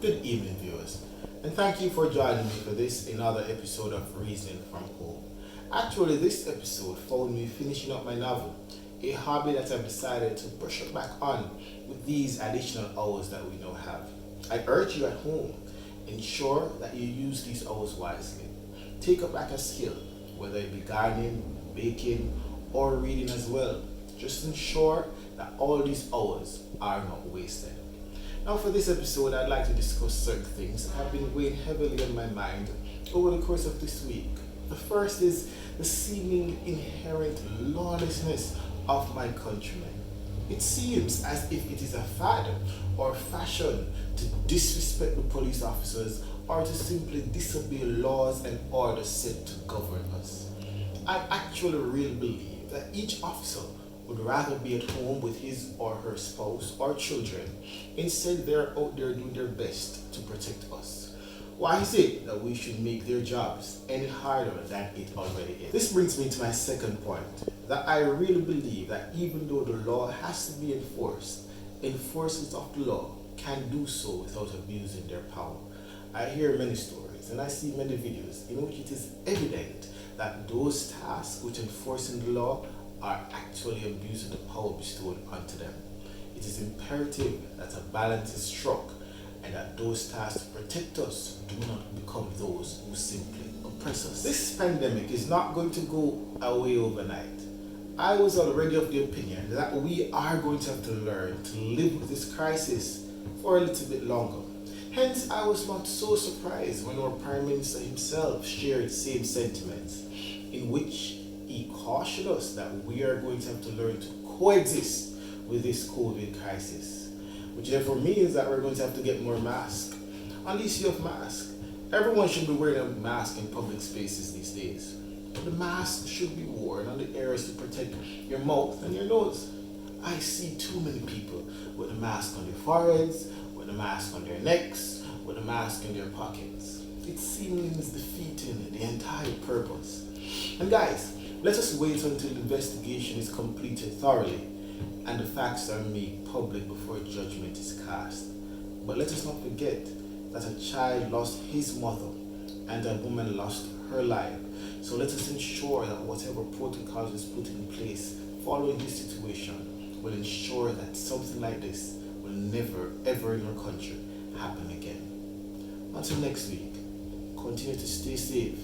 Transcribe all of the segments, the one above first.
Good evening, viewers, and thank you for joining me for this another episode of Reasoning from Home. Actually, this episode found me finishing up my novel, a hobby that I've decided to brush up back on with these additional hours that we now have. I urge you at home, ensure that you use these hours wisely. Take up back a skill, whether it be gardening, baking, or reading as well. Just ensure that all these hours are not wasted. Now, for this episode, I'd like to discuss certain things that have been weighing heavily on my mind over the course of this week. The first is the seeming inherent lawlessness of my countrymen. It seems as if it is a fad or fashion to disrespect the police officers or to simply disobey laws and orders set to govern us. I actually really believe that each officer would rather be at home with his or her spouse or children. Instead, they're out there doing their best to protect us. Why is it that we should make their jobs any harder than it already is? This brings me to my second point, that I really believe that even though the law has to be enforced, enforcers of the law can do so without abusing their power. I hear many stories and I see many videos in which it is evident that those tasked with enforcing the law are actually abusing the power bestowed onto them. It is imperative that a balance is struck and that those tasked to protect us do not become those who simply oppress us. This pandemic is not going to go away overnight. I was already of the opinion that we are going to have to learn to live with this crisis for a little bit longer. Hence, I was not so surprised when our Prime Minister himself shared the same sentiments, in which he cautioned us that we are going to have to learn to coexist with this COVID crisis, which therefore means that we're going to have to get more masks. On the issue of masks, everyone should be wearing a mask in public spaces these days. But the mask should be worn on the areas to protect your mouth and your nose. I see too many people with a mask on their foreheads, with a mask on their necks, with a mask in their pockets. It seems defeating the entire purpose. And guys, let us wait until the investigation is completed thoroughly and the facts are made public before judgment is cast. But let us not forget that a child lost his mother and a woman lost her life. So let us ensure that whatever protocols is put in place following this situation will ensure that something like this will never ever in our country happen again. Until next week, continue to stay safe,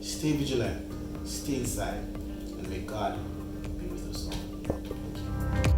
stay vigilant, stay inside, and may God be with us all. Thank you.